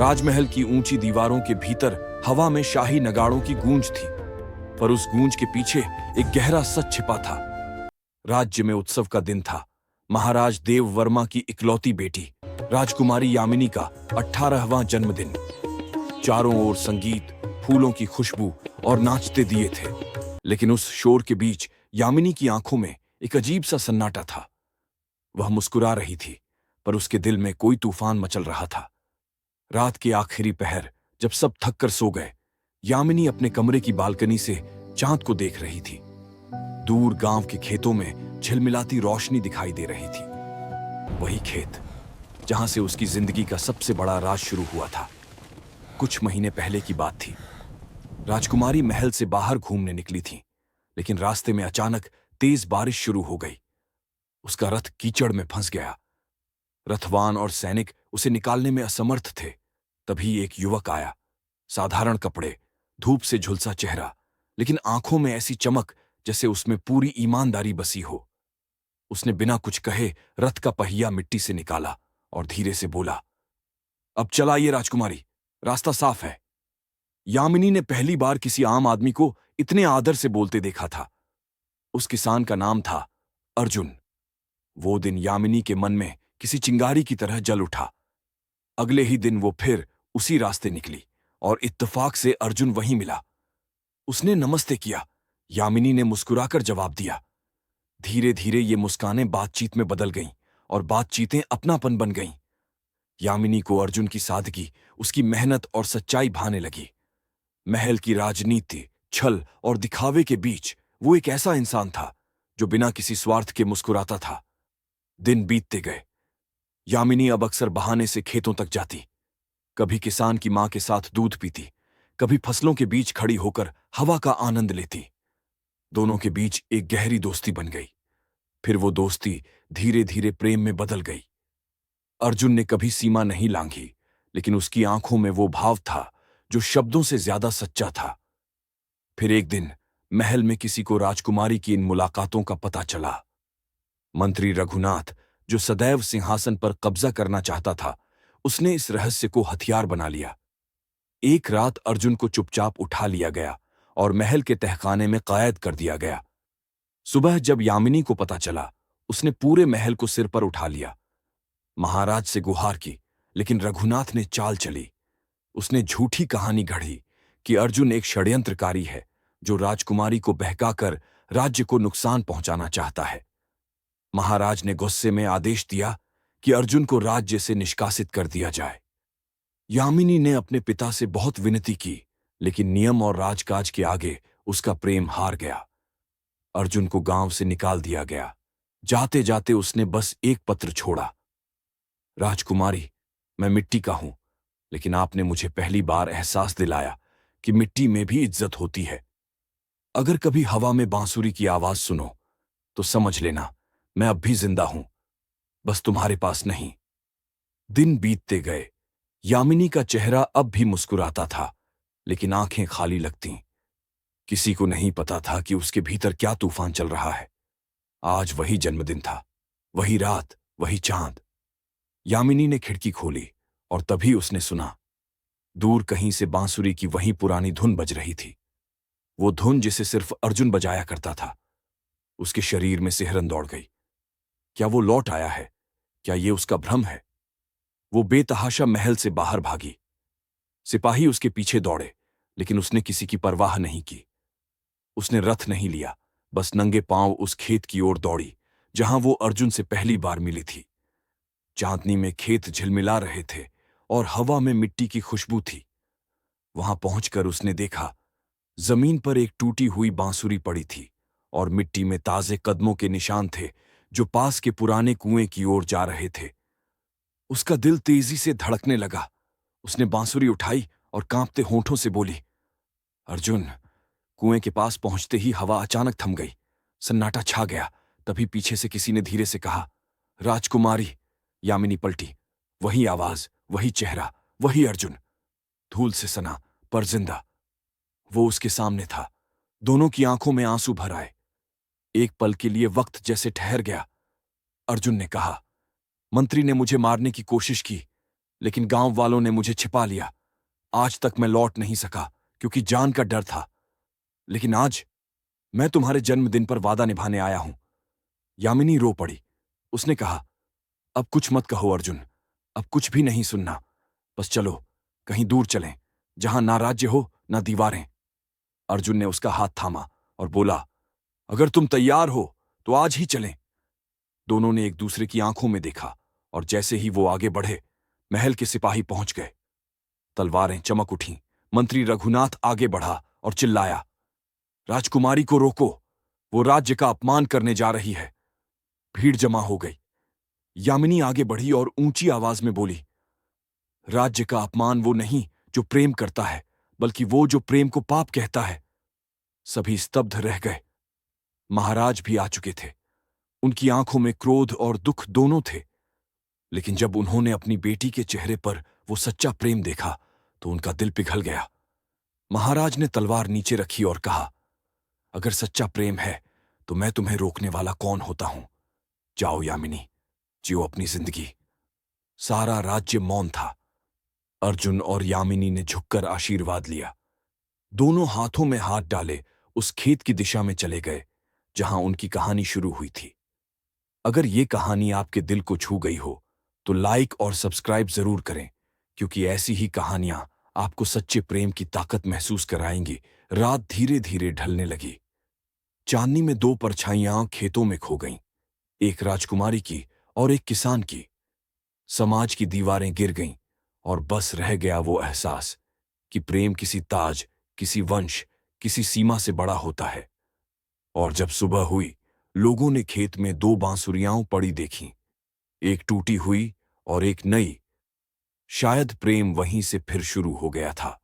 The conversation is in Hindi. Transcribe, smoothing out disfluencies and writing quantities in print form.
राजमहल की ऊंची दीवारों के भीतर हवा में शाही नगाड़ों की गूंज थी, पर उस गूंज के पीछे एक गहरा सच छिपा था। राज्य में उत्सव का दिन था। महाराज देव वर्मा की इकलौती बेटी राजकुमारी यामिनी का 18वां जन्मदिन। चारों ओर संगीत, फूलों की खुशबू और नाचते दिए थे, लेकिन उस शोर के बीच यामिनी की आंखों में एक अजीब सा सन्नाटा था। वह मुस्कुरा रही थी, पर उसके दिल में कोई तूफान मचल रहा था। रात के आखिरी पहर, जब सब थक कर सो गए, यामिनी अपने कमरे की बालकनी से चांद को देख रही थी। दूर गांव के खेतों में झिलमिलाती रोशनी दिखाई दे रही थी। वही खेत जहां से उसकी जिंदगी का सबसे बड़ा राज शुरू हुआ था। कुछ महीने पहले की बात थी। राजकुमारी महल से बाहर घूमने निकली थी, लेकिन रास्ते में अचानक तेज बारिश शुरू हो गई। उसका रथ कीचड़ में फंस गया। रथवान और सैनिक उसे निकालने में असमर्थ थे। तभी एक युवक आया। साधारण कपड़े, धूप से झुलसा चेहरा, लेकिन आंखों में ऐसी चमक जैसे उसमें पूरी ईमानदारी बसी हो। उसने बिना कुछ कहे रथ का पहिया मिट्टी से निकाला और धीरे से बोला, अब चलाइए राजकुमारी, रास्ता साफ है। यामिनी ने पहली बार किसी आम आदमी को इतने आदर से बोलते देखा था। उस किसान का नाम था अर्जुन। वो दिन यामिनी के मन में किसी चिंगारी की तरह जल उठा। अगले ही दिन वो फिर उसी रास्ते निकली और इत्तेफाक से अर्जुन वहीं मिला। उसने नमस्ते किया। यामिनी ने मुस्कुराकर जवाब दिया। धीरे धीरे ये मुस्कानें बातचीत में बदल गईं और बातचीतें अपनापन बन गईं। यामिनी को अर्जुन की सादगी, उसकी मेहनत और सच्चाई भाने लगी। महल की राजनीति, छल और दिखावे के बीच वो एक ऐसा इंसान था जो बिना किसी स्वार्थ के मुस्कुराता था। दिन बीतते गए। यामिनी अब अक्सर बहाने से खेतों तक जाती। कभी किसान की मां के साथ दूध पीती, कभी फसलों के बीच खड़ी होकर हवा का आनंद लेती। दोनों के बीच एक गहरी दोस्ती बन गई। फिर वो दोस्ती धीरे धीरे प्रेम में बदल गई। अर्जुन ने कभी सीमा नहीं लांघी, लेकिन उसकी आंखों में वो भाव था जो शब्दों से ज्यादा सच्चा था। फिर एक दिन महल में किसी को राजकुमारी की इन मुलाकातों का पता चला। मंत्री रघुनाथ, जो सदैव सिंहासन पर कब्जा करना चाहता था, उसने इस रहस्य को हथियार बना लिया। एक रात अर्जुन को चुपचाप उठा लिया गया और महल के तहखाने में कैद कर दिया गया। सुबह जब यामिनी को पता चला, उसने पूरे महल को सिर पर उठा लिया। महाराज से गुहार की, लेकिन रघुनाथ ने चाल चली। उसने झूठी कहानी गढ़ी कि अर्जुन एक षड्यंत्रकारी है जो राजकुमारी को बहकाकर राज्य को नुकसान पहुंचाना चाहता है। महाराज ने गुस्से में आदेश दिया कि अर्जुन को राज्य से निष्कासित कर दिया जाए। यामिनी ने अपने पिता से बहुत विनती की, लेकिन नियम और राजकाज के आगे उसका प्रेम हार गया। अर्जुन को गांव से निकाल दिया गया। जाते जाते उसने बस एक पत्र छोड़ा। राजकुमारी, मैं मिट्टी का हूं, लेकिन आपने मुझे पहली बार एहसास दिलाया कि मिट्टी में भी इज्जत होती है। अगर कभी हवा में बांसुरी की आवाज सुनो तो समझ लेना मैं अब भी जिंदा हूं, बस तुम्हारे पास नहीं। दिन बीतते गए। यामिनी का चेहरा अब भी मुस्कुराता था, लेकिन आंखें खाली लगतीं। किसी को नहीं पता था कि उसके भीतर क्या तूफान चल रहा है। आज वही जन्मदिन था, वही रात, वही चांद। यामिनी ने खिड़की खोली और तभी उसने सुना, दूर कहीं से बांसुरी की वही पुरानी धुन बज रही थी। वो धुन जिसे सिर्फ अर्जुन बजाया करता था। उसके शरीर में सिहरन दौड़ गई। क्या वो लौट आया है? क्या ये उसका भ्रम है? वो बेतहाशा महल से बाहर भागी। सिपाही उसके पीछे दौड़े, लेकिन उसने किसी की परवाह नहीं की। उसने रथ नहीं लिया, बस नंगे पांव उस खेत की ओर दौड़ी जहां वो अर्जुन से पहली बार मिली थी। चांदनी में खेत झिलमिला रहे थे और हवा में मिट्टी की खुशबू थी। वहां पहुंचकर उसने देखा, जमीन पर एक टूटी हुई बांसुरी पड़ी थी और मिट्टी में ताजे कदमों के निशान थे जो पास के पुराने कुएं की ओर जा रहे थे। उसका दिल तेजी से धड़कने लगा। उसने बांसुरी उठाई और कांपते होठों से बोली, अर्जुन। कुएं के पास पहुंचते ही हवा अचानक थम गई। सन्नाटा छा गया। तभी पीछे से किसी ने धीरे से कहा, राजकुमारी। यामिनी पलटी। वही आवाज, वही चेहरा, वही अर्जुन। धूल से सना पर जिंदा। वो उसके सामने था। दोनों की आंखों में आंसू भर आए। एक पल के लिए वक्त जैसे ठहर गया। अर्जुन ने कहा, मंत्री ने मुझे मारने की कोशिश की, लेकिन गांव वालों ने मुझे छिपा लिया। आज तक मैं लौट नहीं सका क्योंकि जान का डर था। लेकिन आज मैं तुम्हारे जन्मदिन पर वादा निभाने आया हूं। यामिनी रो पड़ी। उसने कहा, अब कुछ मत कहो अर्जुन, अब कुछ भी नहीं सुनना। बस चलो, कहीं दूर चलें, जहां ना राज्य हो ना दीवारें। अर्जुन ने उसका हाथ थामा और बोला, अगर तुम तैयार हो तो आज ही चलें। दोनों ने एक दूसरे की आंखों में देखा और जैसे ही वो आगे बढ़े, महल के सिपाही पहुंच गए। तलवारें चमक उठीं। मंत्री रघुनाथ आगे बढ़ा और चिल्लाया, राजकुमारी को रोको, वो राज्य का अपमान करने जा रही है। भीड़ जमा हो गई। यामिनी आगे बढ़ी और ऊंची आवाज में बोली, राज्य का अपमान वो नहीं जो प्रेम करता है, बल्कि वो जो प्रेम को पाप कहता है। सभी स्तब्ध रह गए। महाराज भी आ चुके थे। उनकी आंखों में क्रोध और दुख दोनों थे। लेकिन जब उन्होंने अपनी बेटी के चेहरे पर वो सच्चा प्रेम देखा तो उनका दिल पिघल गया। महाराज ने तलवार नीचे रखी और कहा, अगर सच्चा प्रेम है तो मैं तुम्हें रोकने वाला कौन होता हूं। जाओ यामिनी, जियो अपनी जिंदगी। सारा राज्य मौन था। अर्जुन और यामिनी ने झुककर आशीर्वाद लिया। दोनों हाथों में हाथ डाले उस खेत की दिशा में चले गए जहां उनकी कहानी शुरू हुई थी। अगर ये कहानी आपके दिल को छू गई हो तो लाइक और सब्सक्राइब जरूर करें, क्योंकि ऐसी ही कहानियां आपको सच्चे प्रेम की ताकत महसूस कराएंगी। रात धीरे धीरे ढलने लगी। चांदनी में दो परछाइयां खेतों में खो गईं, एक राजकुमारी की और एक किसान की। समाज की दीवारें गिर गईं और बस रह गया वो एहसास कि प्रेम किसी ताज, किसी वंश, किसी सीमा से बड़ा होता है। और जब सुबह हुई, लोगों ने खेत में दो बांसुरियां पड़ी देखीं, एक टूटी हुई और एक नई। शायद प्रेम वहीं से फिर शुरू हो गया था।